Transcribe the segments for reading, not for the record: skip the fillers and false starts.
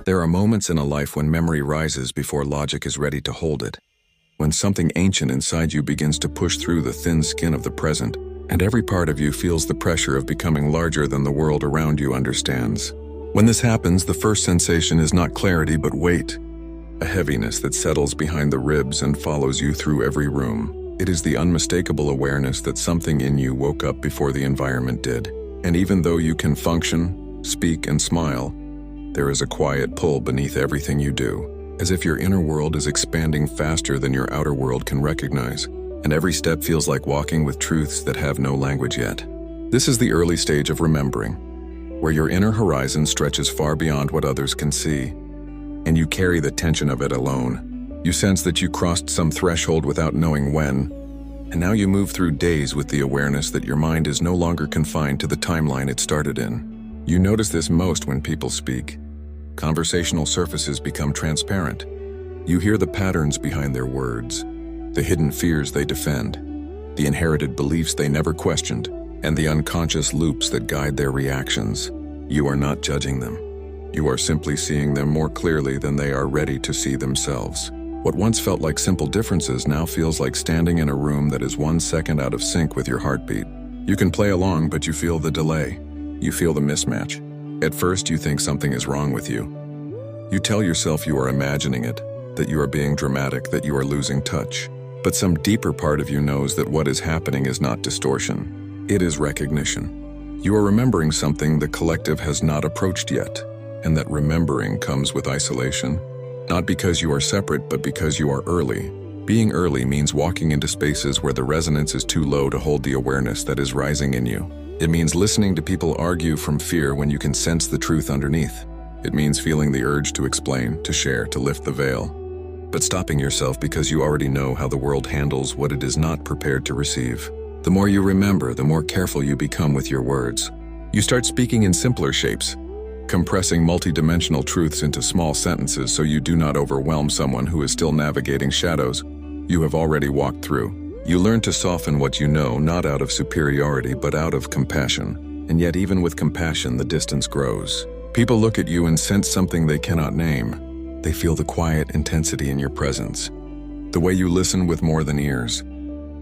There are moments in a life when memory rises before logic is ready to hold it. When something ancient inside you begins to push through the thin skin of the present, and every part of you feels the pressure of becoming larger than the world around you understands. When this happens, the first sensation is not clarity but weight, a heaviness that settles behind the ribs and follows you through every room. It is the unmistakable awareness that something in you woke up before the environment did. And even though you can function, speak, and smile, there is a quiet pull beneath everything you do, as if your inner world is expanding faster than your outer world can recognize, and every step feels like walking with truths that have no language yet. This is the early stage of remembering, where your inner horizon stretches far beyond what others can see, and you carry the tension of it alone. You sense that you crossed some threshold without knowing when, and now you move through days with the awareness that your mind is no longer confined to the timeline it started in. You notice this most when people speak. Conversational surfaces become transparent. You hear the patterns behind their words, the hidden fears they defend, the inherited beliefs they never questioned, and the unconscious loops that guide their reactions. You are not judging them. You are simply seeing them more clearly than they are ready to see themselves. What once felt like simple differences now feels like standing in a room that is 1 second out of sync with your heartbeat. You can play along, but you feel the delay. You feel the mismatch. At first, you think something is wrong with you. You tell yourself you are imagining it, that you are being dramatic, that you are losing touch. But some deeper part of you knows that what is happening is not distortion. It is recognition. You are remembering something the collective has not approached yet, and that remembering comes with isolation. Not because you are separate, but because you are early. Being early means walking into spaces where the resonance is too low to hold the awareness that is rising in you. It means listening to people argue from fear when you can sense the truth underneath. It means feeling the urge to explain, to share, to lift the veil, but stopping yourself because you already know how the world handles what it is not prepared to receive. The more you remember, the more careful you become with your words. You start speaking in simpler shapes, compressing multidimensional truths into small sentences so you do not overwhelm someone who is still navigating shadows you have already walked through. You learn to soften what you know, not out of superiority, but out of compassion. And yet even with compassion, the distance grows. People look at you and sense something they cannot name. They feel the quiet intensity in your presence. The way you listen with more than ears.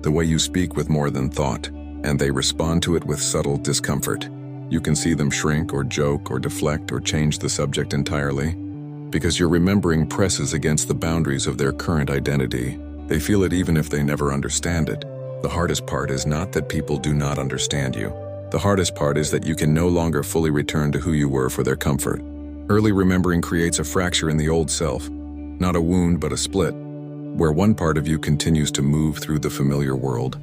The way you speak with more than thought. And they respond to it with subtle discomfort. You can see them shrink or joke or deflect or change the subject entirely, because your remembering presses against the boundaries of their current identity. They feel it even if they never understand it. The hardest part is not that people do not understand you. The hardest part is that you can no longer fully return to who you were for their comfort. Early remembering creates a fracture in the old self, not a wound but a split, where one part of you continues to move through the familiar world,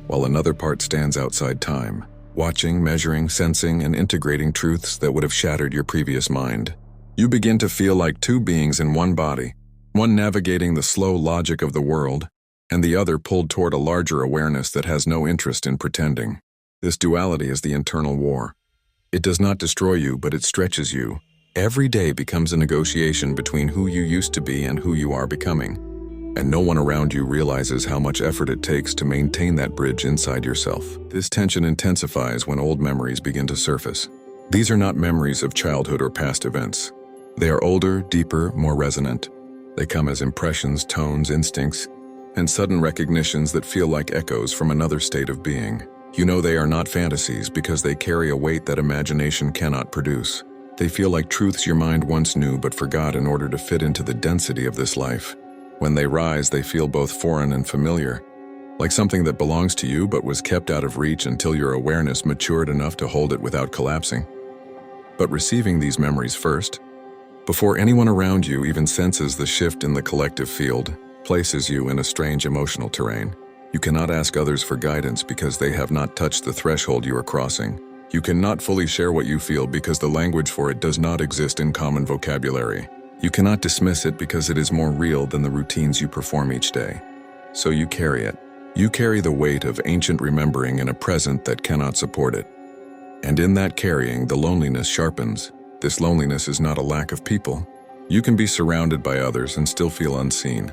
while another part stands outside time, watching, measuring, sensing, and integrating truths that would have shattered your previous mind. You begin to feel like two beings in one body, one navigating the slow logic of the world, and the other pulled toward a larger awareness that has no interest in pretending. This duality is the internal war. It does not destroy you, but it stretches you. Every day becomes a negotiation between who you used to be and who you are becoming. And no one around you realizes how much effort it takes to maintain that bridge inside yourself. This tension intensifies when old memories begin to surface. These are not memories of childhood or past events. They are older, deeper, more resonant. They come as impressions, tones, instincts, and sudden recognitions that feel like echoes from another state of being. You know they are not fantasies because they carry a weight that imagination cannot produce. They feel like truths your mind once knew but forgot in order to fit into the density of this life. When they rise, they feel both foreign and familiar, like something that belongs to you but was kept out of reach until your awareness matured enough to hold it without collapsing. But receiving these memories first, before anyone around you even senses the shift in the collective field, places you in a strange emotional terrain. You cannot ask others for guidance because they have not touched the threshold you are crossing. You cannot fully share what you feel because the language for it does not exist in common vocabulary. You cannot dismiss it because it is more real than the routines you perform each day. So you carry it. You carry the weight of ancient remembering in a present that cannot support it. And in that carrying, the loneliness sharpens. This loneliness is not a lack of people. You can be surrounded by others and still feel unseen.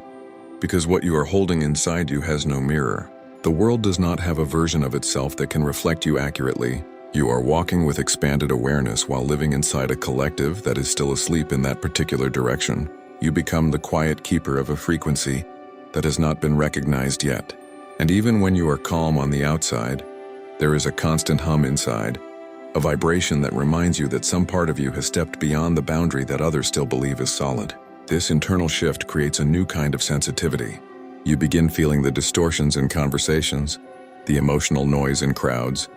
Because what you are holding inside you has no mirror. The world does not have a version of itself that can reflect you accurately. You are walking with expanded awareness while living inside a collective that is still asleep in that particular direction. You become the quiet keeper of a frequency that has not been recognized yet. And even when you are calm on the outside, there is a constant hum inside, a vibration that reminds you that some part of you has stepped beyond the boundary that others still believe is solid. This internal shift creates a new kind of sensitivity. You begin feeling the distortions in conversations, the emotional noise in crowds,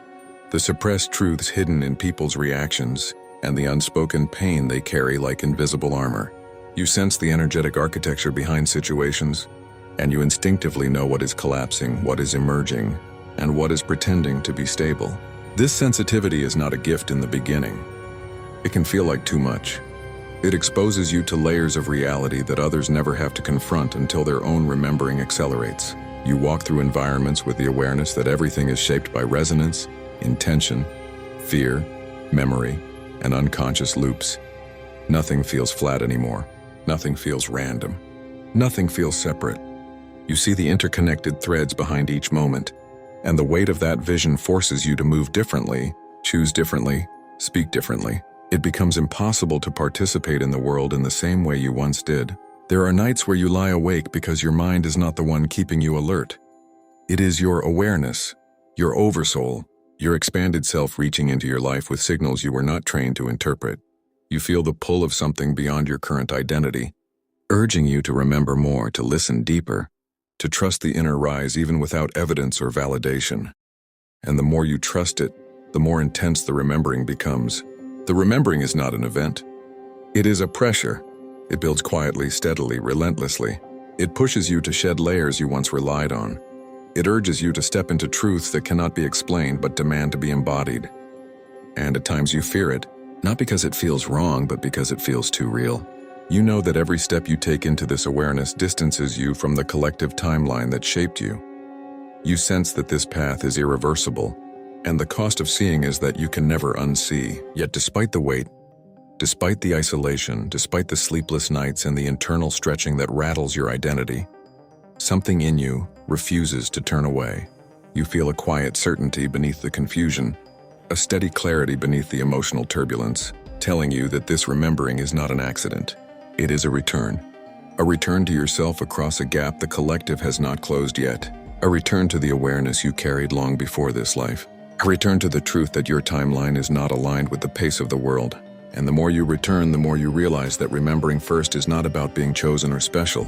the suppressed truths hidden in people's reactions, and the unspoken pain they carry like invisible armor. You sense the energetic architecture behind situations, and you instinctively know what is collapsing, what is emerging, and what is pretending to be stable. This sensitivity is not a gift in the beginning. It can feel like too much. It exposes you to layers of reality that others never have to confront until their own remembering accelerates. You walk through environments with the awareness that everything is shaped by resonance, intention, fear, memory, and unconscious loops. Nothing feels flat anymore. Nothing feels random. Nothing feels separate. You see the interconnected threads behind each moment, and the weight of that vision forces you to move differently, choose differently, speak differently. It becomes impossible to participate in the world in the same way you once did. There are nights where you lie awake because your mind is not the one keeping you alert. It is your awareness, your oversoul, your expanded self reaching into your life with signals you were not trained to interpret. You feel the pull of something beyond your current identity, urging you to remember more, to listen deeper, to trust the inner rise even without evidence or validation. And the more you trust it, the more intense the remembering becomes. The remembering is not an event. It is a pressure. It builds quietly, steadily, relentlessly. It pushes you to shed layers you once relied on. It urges you to step into truths that cannot be explained but demand to be embodied. And at times you fear it, not because it feels wrong, but because it feels too real. You know that every step you take into this awareness distances you from the collective timeline that shaped you. You sense that this path is irreversible, and the cost of seeing is that you can never unsee. Yet despite the weight, despite the isolation, despite the sleepless nights and the internal stretching that rattles your identity, something in you refuses to turn away. You feel a quiet certainty beneath the confusion, a steady clarity beneath the emotional turbulence, telling you that this remembering is not an accident. It is a return to yourself across a gap the collective has not closed yet, a return to the awareness you carried long before this life, a return to the truth that your timeline is not aligned with the pace of the world. And the more you return, the more you realize that remembering first is not about being chosen or special.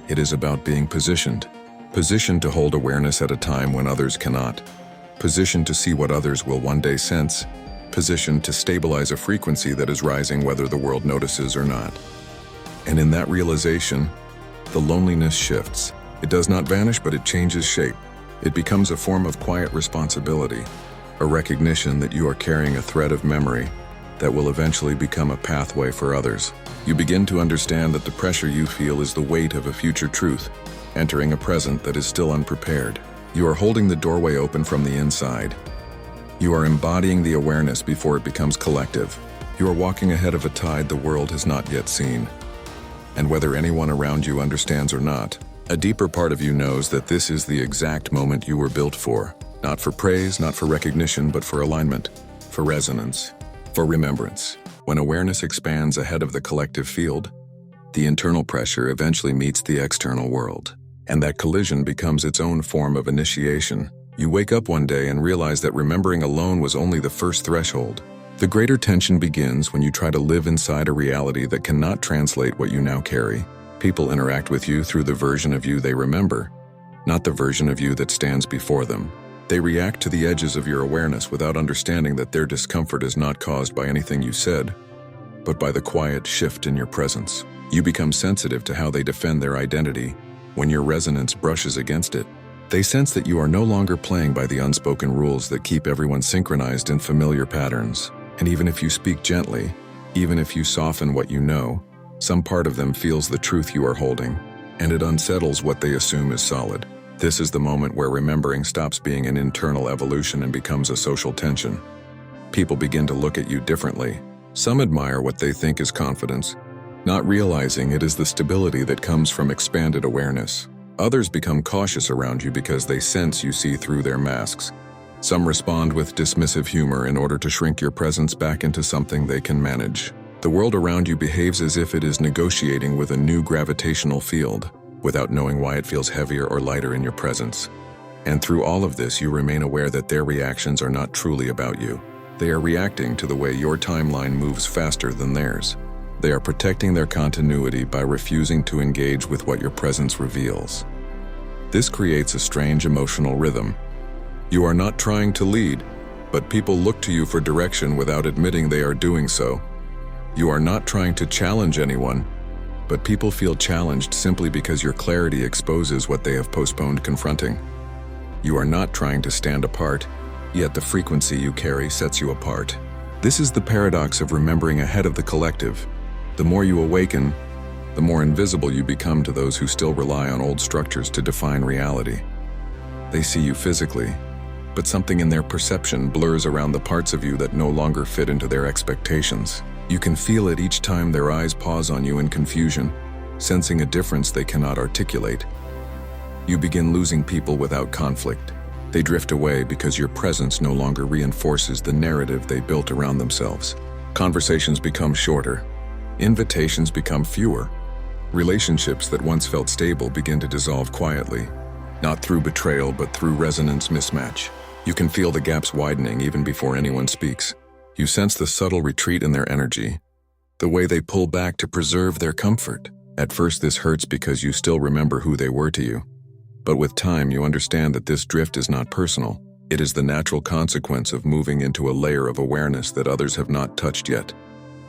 It is about being positioned to hold awareness at a time when others cannot, positioned to see what others will one day sense, positioned to stabilize a frequency that is rising whether the world notices or not. And in that realization, the loneliness shifts. It does not vanish, but it changes shape. It becomes a form of quiet responsibility, a recognition that you are carrying a thread of memory that will eventually become a pathway for others. You begin to understand that the pressure you feel is the weight of a future truth, entering a present that is still unprepared. You are holding the doorway open from the inside. You are embodying the awareness before it becomes collective. You are walking ahead of a tide the world has not yet seen. And whether anyone around you understands or not, a deeper part of you knows that this is the exact moment you were built for. Not for praise, not for recognition, but for alignment, for resonance, for remembrance. When awareness expands ahead of the collective field, the internal pressure eventually meets the external world. And that collision becomes its own form of initiation. You wake up one day and realize that remembering alone was only the first threshold. The greater tension begins when you try to live inside a reality that cannot translate what you now carry. People interact with you through the version of you they remember, not the version of you that stands before them. They react to the edges of your awareness without understanding that their discomfort is not caused by anything you said, but by the quiet shift in your presence. You become sensitive to how they defend their identity when your resonance brushes against it. They sense that you are no longer playing by the unspoken rules that keep everyone synchronized in familiar patterns. And even if you speak gently, even if you soften what you know, some part of them feels the truth you are holding, and it unsettles what they assume is solid. This is the moment where remembering stops being an internal evolution and becomes a social tension. People begin to look at you differently. Some admire what they think is confidence, not realizing it is the stability that comes from expanded awareness. Others become cautious around you because they sense you see through their masks. Some respond with dismissive humor in order to shrink your presence back into something they can manage. The world around you behaves as if it is negotiating with a new gravitational field, without knowing why it feels heavier or lighter in your presence. And through all of this, you remain aware that their reactions are not truly about you. They are reacting to the way your timeline moves faster than theirs. They are protecting their continuity by refusing to engage with what your presence reveals. This creates a strange emotional rhythm. You are not trying to lead, but people look to you for direction without admitting they are doing so. You are not trying to challenge anyone, but people feel challenged simply because your clarity exposes what they have postponed confronting. You are not trying to stand apart, yet the frequency you carry sets you apart. This is the paradox of remembering ahead of the collective. The more you awaken, the more invisible you become to those who still rely on old structures to define reality. They see you physically, but something in their perception blurs around the parts of you that no longer fit into their expectations. You can feel it each time their eyes pause on you in confusion, sensing a difference they cannot articulate. You begin losing people without conflict. They drift away because your presence no longer reinforces the narrative they built around themselves. Conversations become shorter. Invitations become fewer. Relationships that once felt stable begin to dissolve quietly, not through betrayal but through resonance mismatch. You can feel the gaps widening even before anyone speaks. You sense the subtle retreat in their energy, the way they pull back to preserve their comfort. At first this hurts because you still remember who they were to you. But with time you understand that this drift is not personal. It is the natural consequence of moving into a layer of awareness that others have not touched yet.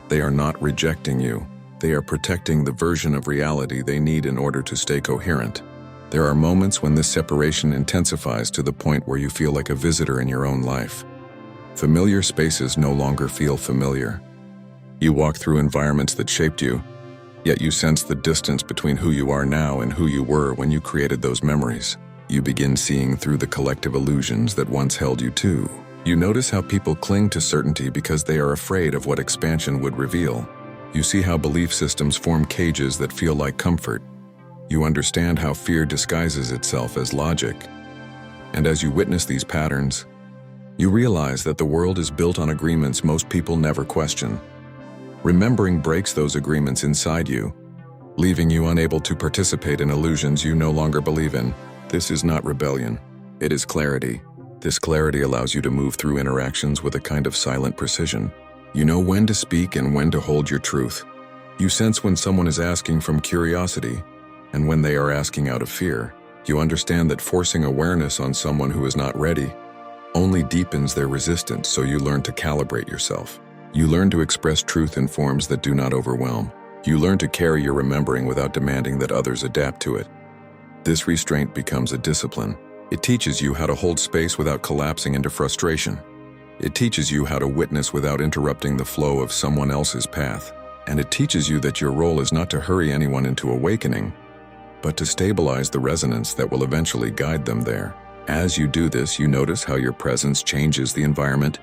They are not rejecting you. They are protecting the version of reality they need in order to stay coherent. There are moments when this separation intensifies to the point where you feel like a visitor in your own life. Familiar spaces no longer feel familiar. You walk through environments that shaped you, yet you sense the distance between who you are now and who you were when you created those memories. You begin seeing through the collective illusions that once held you too. You notice how people cling to certainty because they are afraid of what expansion would reveal. You see how belief systems form cages that feel like comfort. You understand how fear disguises itself as logic. And as you witness these patterns, you realize that the world is built on agreements most people never question. Remembering breaks those agreements inside you, leaving you unable to participate in illusions you no longer believe in. This is not rebellion. It is clarity. This clarity allows you to move through interactions with a kind of silent precision. You know when to speak and when to hold your truth. You sense when someone is asking from curiosity and when they are asking out of fear. You understand that forcing awareness on someone who is not ready only deepens their resistance, so you learn to calibrate yourself. You learn to express truth in forms that do not overwhelm. You learn to carry your remembering without demanding that others adapt to it. This restraint becomes a discipline. It teaches you how to hold space without collapsing into frustration. It teaches you how to witness without interrupting the flow of someone else's path. And it teaches you that your role is not to hurry anyone into awakening, but to stabilize the resonance that will eventually guide them there. As you do this, you notice how your presence changes the environment,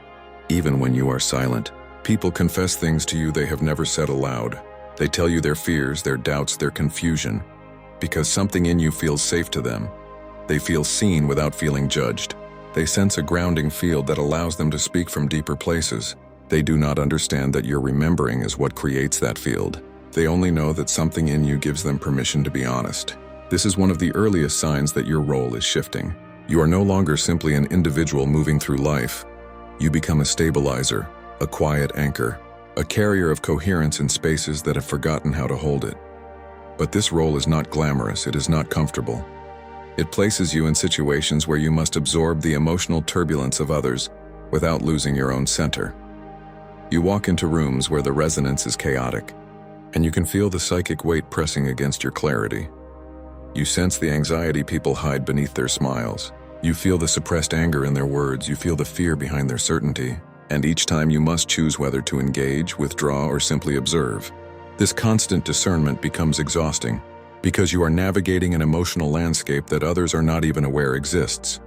even when you are silent. People confess things to you they have never said aloud. They tell you their fears, their doubts, their confusion, because something in you feels safe to them. They feel seen without feeling judged. They sense a grounding field that allows them to speak from deeper places. They do not understand that your remembering is what creates that field. They only know that something in you gives them permission to be honest. This is one of the earliest signs that your role is shifting. You are no longer simply an individual moving through life. You become a stabilizer, a quiet anchor, a carrier of coherence in spaces that have forgotten how to hold it. But this role is not glamorous, it is not comfortable. It places you in situations where you must absorb the emotional turbulence of others without losing your own center. You walk into rooms where the resonance is chaotic, and you can feel the psychic weight pressing against your clarity. You sense the anxiety people hide beneath their smiles. You feel the suppressed anger in their words. You feel the fear behind their certainty. And each time you must choose whether to engage, withdraw, or simply observe. This constant discernment becomes exhausting because you are navigating an emotional landscape that others are not even aware exists.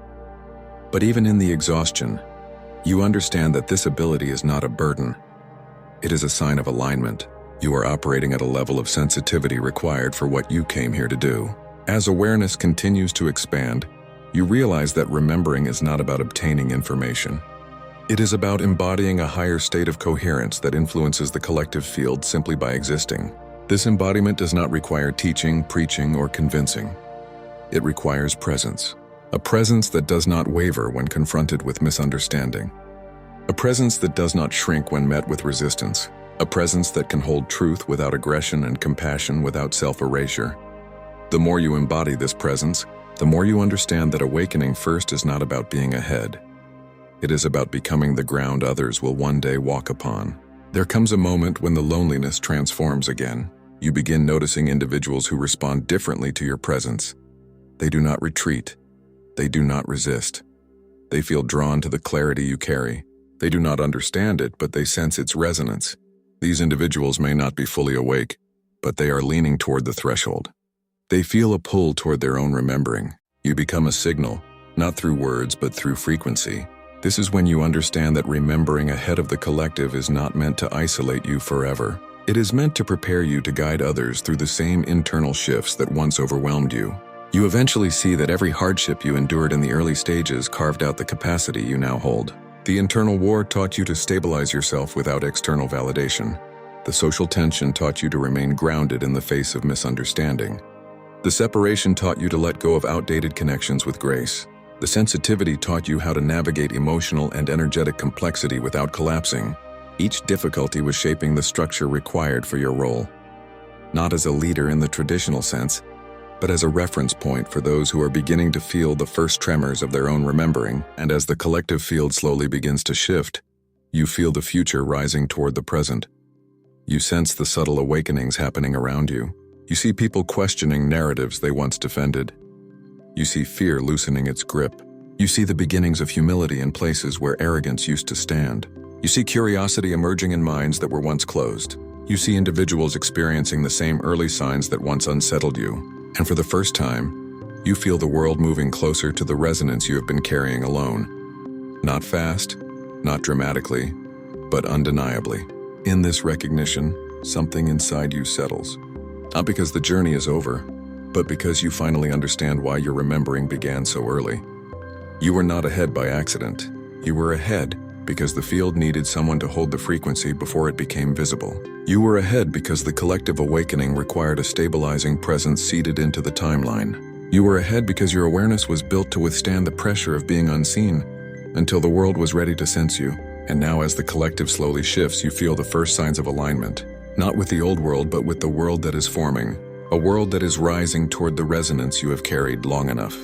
But even in the exhaustion, you understand that this ability is not a burden. It is a sign of alignment. You are operating at a level of sensitivity required for what you came here to do. As awareness continues to expand, you realize that remembering is not about obtaining information. It is about embodying a higher state of coherence that influences the collective field simply by existing. This embodiment does not require teaching, preaching, or convincing. It requires presence. A presence that does not waver when confronted with misunderstanding. A presence that does not shrink when met with resistance. A presence that can hold truth without aggression and compassion without self-erasure. The more you embody this presence, the more you understand that awakening first is not about being ahead. It is about becoming the ground others will one day walk upon. There comes a moment when the loneliness transforms again. You begin noticing individuals who respond differently to your presence. They do not retreat. They do not resist. They feel drawn to the clarity you carry. They do not understand it, but they sense its resonance. These individuals may not be fully awake, but they are leaning toward the threshold. They feel a pull toward their own remembering. You become a signal, not through words, but through frequency. This is when you understand that remembering ahead of the collective is not meant to isolate you forever. It is meant to prepare you to guide others through the same internal shifts that once overwhelmed you. You eventually see that every hardship you endured in the early stages carved out the capacity you now hold. The internal war taught you to stabilize yourself without external validation. The social tension taught you to remain grounded in the face of misunderstanding. The separation taught you to let go of outdated connections with grace. The sensitivity taught you how to navigate emotional and energetic complexity without collapsing. Each difficulty was shaping the structure required for your role. Not as a leader in the traditional sense, but as a reference point for those who are beginning to feel the first tremors of their own remembering. And as the collective field slowly begins to shift, you feel the future rising toward the present. You sense the subtle awakenings happening around you. You see people questioning narratives they once defended. You see fear loosening its grip. You see the beginnings of humility in places where arrogance used to stand. You see curiosity emerging in minds that were once closed. You see individuals experiencing the same early signs that once unsettled you. And for the first time, you feel the world moving closer to the resonance you have been carrying alone. Not fast, not dramatically, but undeniably. In this recognition, something inside you settles. Not because the journey is over, but because you finally understand why your remembering began so early. You were not ahead by accident. You were ahead because the field needed someone to hold the frequency before it became visible. You were ahead because the collective awakening required a stabilizing presence seeded into the timeline. You were ahead because your awareness was built to withstand the pressure of being unseen until the world was ready to sense you. And now as the collective slowly shifts, you feel the first signs of alignment. Not with the old world, but with the world that is forming. A world that is rising toward the resonance you have carried long enough.